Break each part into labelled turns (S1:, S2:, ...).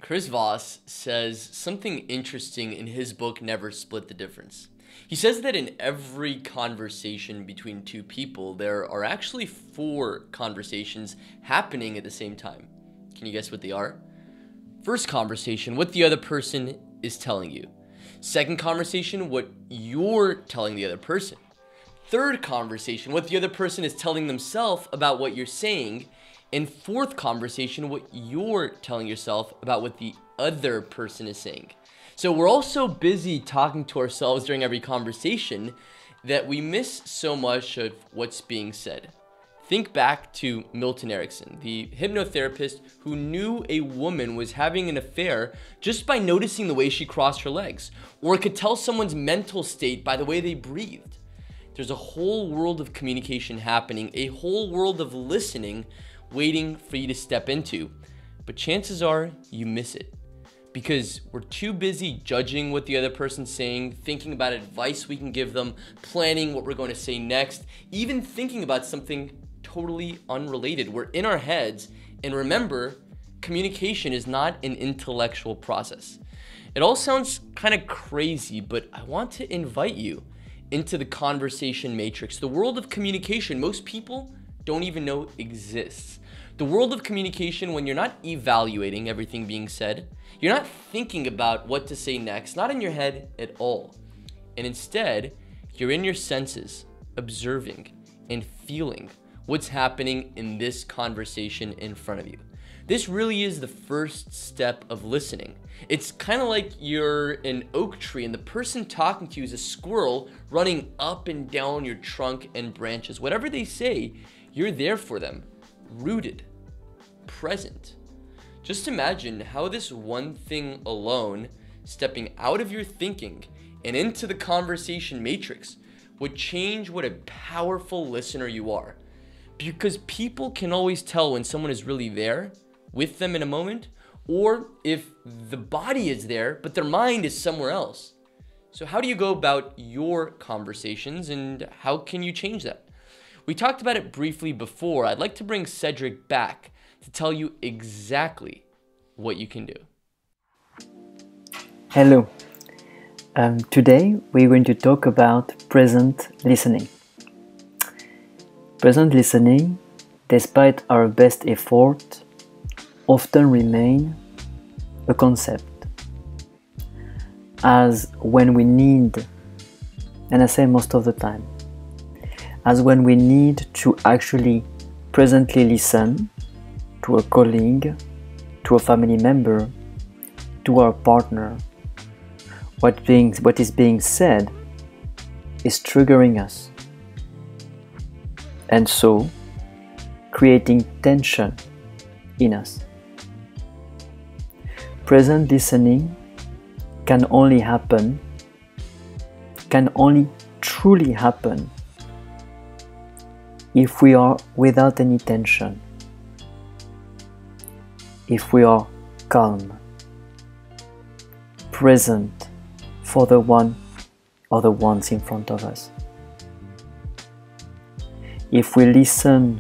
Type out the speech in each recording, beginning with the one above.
S1: Chris Voss says something interesting in his book, Never Split the Difference. He says that in every conversation between two people, there are actually four conversations happening at the same time. Can you guess what they are? First conversation, what the other person is telling you. Second conversation, what you're telling the other person. Third conversation, what the other person is telling themselves about what you're saying. And fourth conversation, what you're telling yourself about what the other person is saying. So we're all so busy talking to ourselves during every conversation that we miss so much of what's being said. Think back to Milton Erickson, the hypnotherapist who knew a woman was having an affair just by noticing the way she crossed her legs, or could tell someone's mental state by the way they breathed. There's a whole world of communication happening, a whole world of listening waiting for you to step into, but chances are you miss it because we're too busy judging what the other person's saying, thinking about advice we can give them, planning what we're going to say next, even thinking about something totally unrelated. We're in our heads, and remember, communication is not an intellectual process. It all sounds kind of crazy, but I want to invite you into the conversation matrix, the world of communication most people don't even know exists. The world of communication when you're not evaluating everything being said, you're not thinking about what to say next, not in your head at all. And instead, you're in your senses, observing and feeling what's happening in this conversation in front of you. This really is the first step of listening. It's kind of like you're an oak tree and the person talking to you is a squirrel running up and down your trunk and branches. Whatever they say, you're there for them, rooted, present. Just imagine how this one thing alone, stepping out of your thinking and into the conversation matrix, would change what a powerful listener you are. Because people can always tell when someone is really there with them in a moment, or if the body is there, but their mind is somewhere else. So how do you go about your conversations and how can you change that? We talked about it briefly before. I'd like to bring Cedric back to tell you exactly what you can do.
S2: Hello. Today we're going to talk about present listening. Present listening, despite our best effort, often remain a concept. As when we need, and I say most of the time, as when we need to actually presently listen to a colleague, to a family member, to our partner, what is being said is triggering us, and so creating tension in us. Present listening can only truly happen if we are without any tension, if we are calm, present for the one or the ones in front of us. If we listen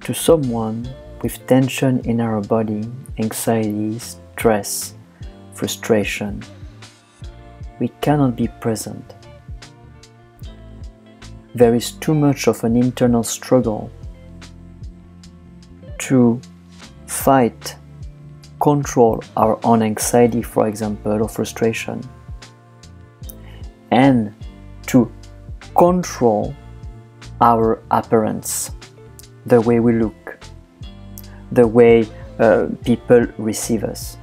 S2: to someone with tension in our body, anxiety, stress, frustration, we cannot be present. There is too much of an internal struggle to fight, control our own anxiety, for example, or frustration, and to control our appearance, the way we look, the way people receive us.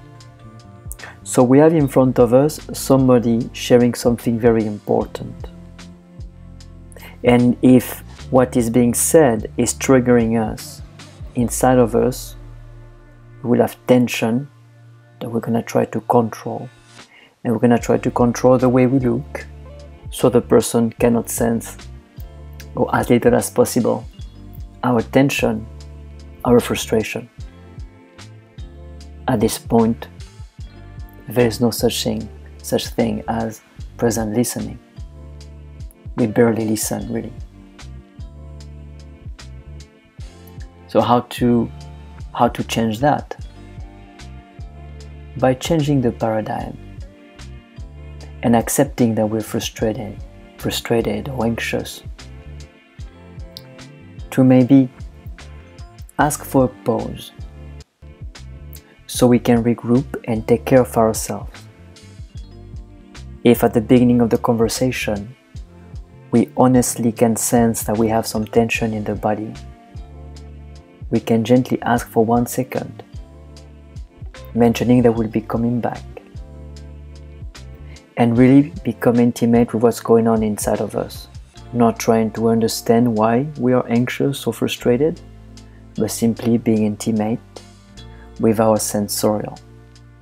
S2: So we have in front of us somebody sharing something very important. And if what is being said is triggering us, inside of us, we will have tension that we're going to try to control. And we're going to try to control the way we look so the person cannot sense, or as little as possible, our tension, our frustration. At this point, there is no such thing as present listening. We barely listen, really. So how to change that? by changing the paradigm and accepting that we're frustrated or anxious, to maybe ask for a pause so we can regroup and take care of ourselves. If at the beginning of the conversation we honestly can sense that we have some tension in the body, we can gently ask for 1 second, mentioning that we'll be coming back, and really become intimate with what's going on inside of us, not trying to understand why we are anxious or frustrated, but simply being intimate with our sensorial,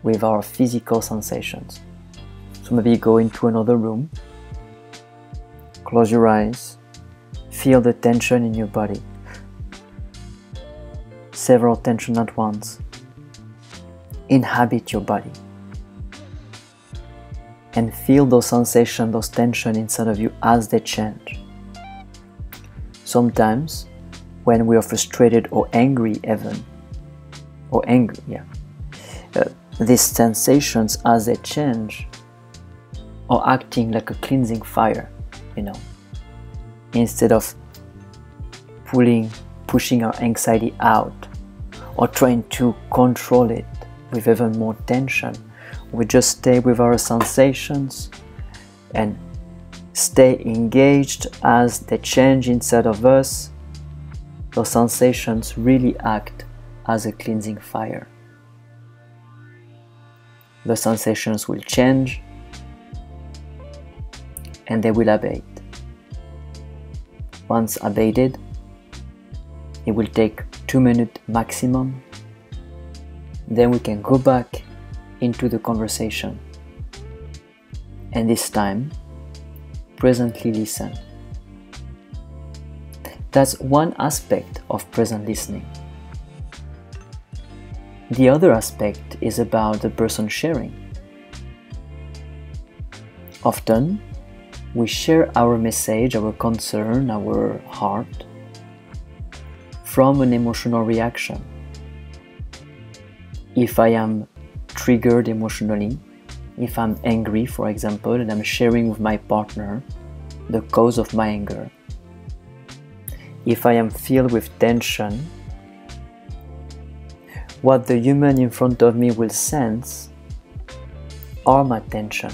S2: with our physical sensations. So maybe go into another room, close your eyes, feel the tension in your body, several tension at once. Inhabit your body and feel those sensations, those tension inside of you as they change. Sometimes when we are frustrated or angry these sensations as they change are acting like a cleansing fire, instead of pushing our anxiety out or trying to control it with even more tension. We just stay with our sensations and stay engaged as they change inside of us. Those sensations really act as a cleansing fire. The sensations will change and they will abate. Once abated, it will take 2 minutes maximum. Then we can go back into the conversation, and this time presently listen. That's one aspect of present listening. The other aspect is about the person sharing. Often we share our message, our concern, our heart from an emotional reaction. If I am triggered emotionally, if I'm angry, for example, and I'm sharing with my partner the cause of my anger, if I am filled with tension, what the human in front of me will sense are my tension.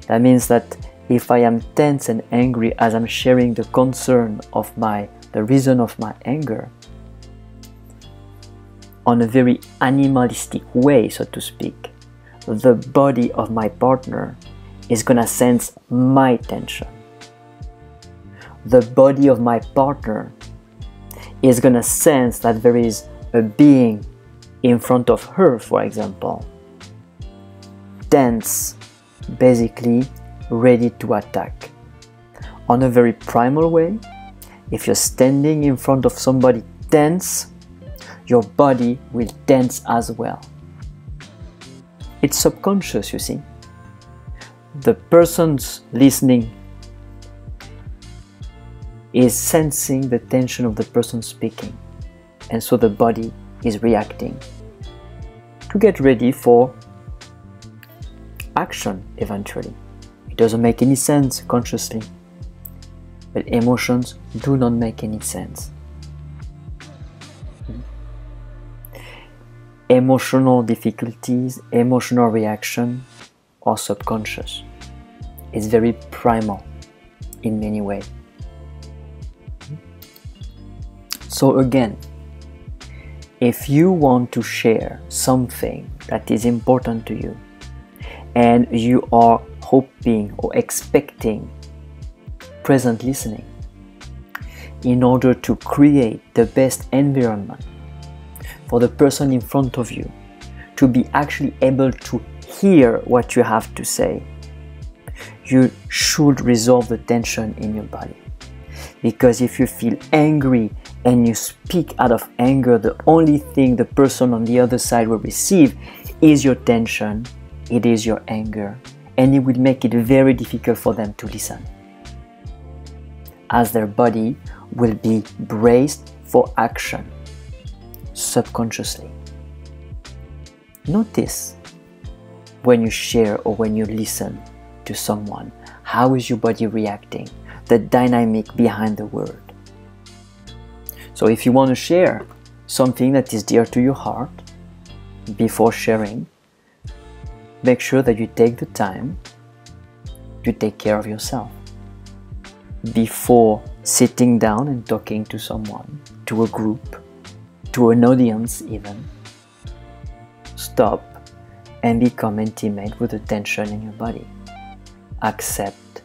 S2: That means that if I am tense and angry as I'm sharing the concern of the reason of my anger, on a very animalistic way, so to speak, the body of my partner is gonna sense my tension. The body of my partner is gonna sense that there is a being in front of her, for example, tense, basically ready to attack. On a very primal way, if you're standing in front of somebody tense, your body will tense as well. It's subconscious, you see. The person's listening is sensing the tension of the person speaking, and so the body is reacting to get ready for action eventually. It doesn't make any sense consciously, but emotions do not make any sense. Emotional difficulties, emotional reaction are subconscious. It's very primal in many ways. So again, if you want to share something that is important to you, and you are hoping or expecting present listening in order to create the best environment for the person in front of you to be actually able to hear what you have to say, you should resolve the tension in your body. Because if you feel angry and you speak out of anger, the only thing the person on the other side will receive is your tension, it is your anger, and it will make it very difficult for them to listen, as their body will be braced for action subconsciously. Notice when you share or when you listen to someone, how is your body reacting? The dynamic behind the word. So if you want to share something that is dear to your heart, before sharing, make sure that you take the time to take care of yourself. Before sitting down and talking to someone, to a group, to an audience even, stop and become intimate with the tension in your body. Accept,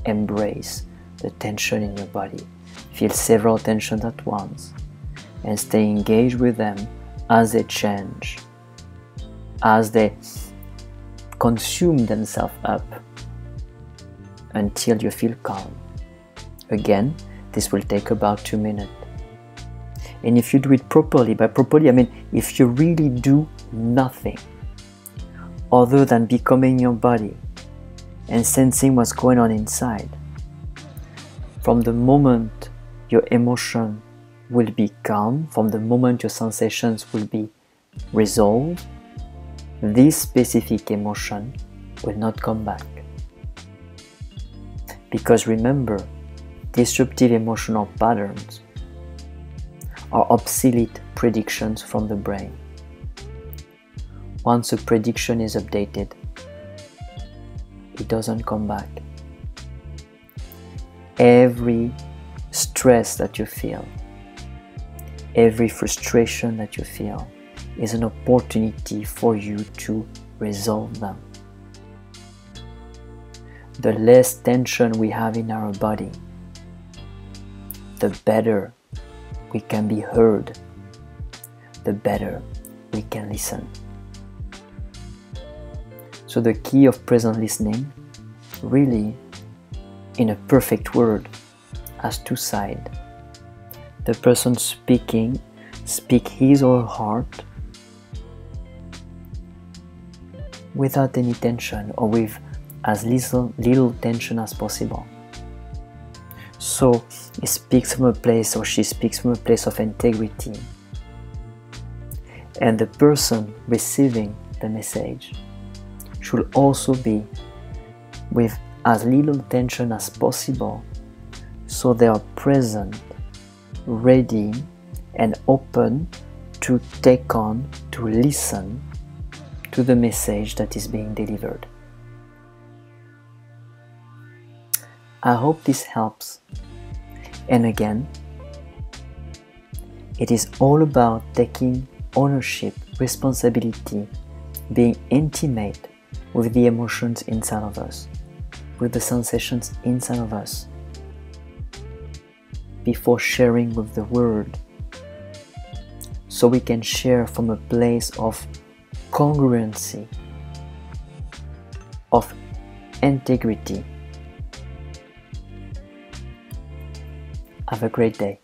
S2: embrace the tension in your body. Feel several tensions at once and stay engaged with them as they change, as they consume themselves up until you feel calm. Again, this will take about 2 minutes. And if you do it properly, by properly I mean if you really do nothing other than becoming your body and sensing what's going on inside, from the moment your emotion will be calm, from the moment your sensations will be resolved, this specific emotion will not come back. Because remember, disruptive emotional patterns are obsolete predictions from the brain. Once a prediction is updated, it doesn't come back. Every stress that you feel, every frustration that you feel is an opportunity for you to resolve them. The less tension we have in our body, the better we can be heard, the better we can listen. So the key of present listening, really, in a perfect word, has two sides. The person speaking speak his or her heart without any tension, or with as little tension as possible. So he speaks from a place, or she speaks from a place of integrity. And the person receiving the message should also be with as little tension as possible, so they are present, ready and open to take on, to listen to the message that is being delivered. I hope this helps. And again, it is all about taking ownership, responsibility, being intimate with the emotions inside of us, with the sensations inside of us, before sharing with the world, so we can share from a place of congruency, of integrity. Have a great day.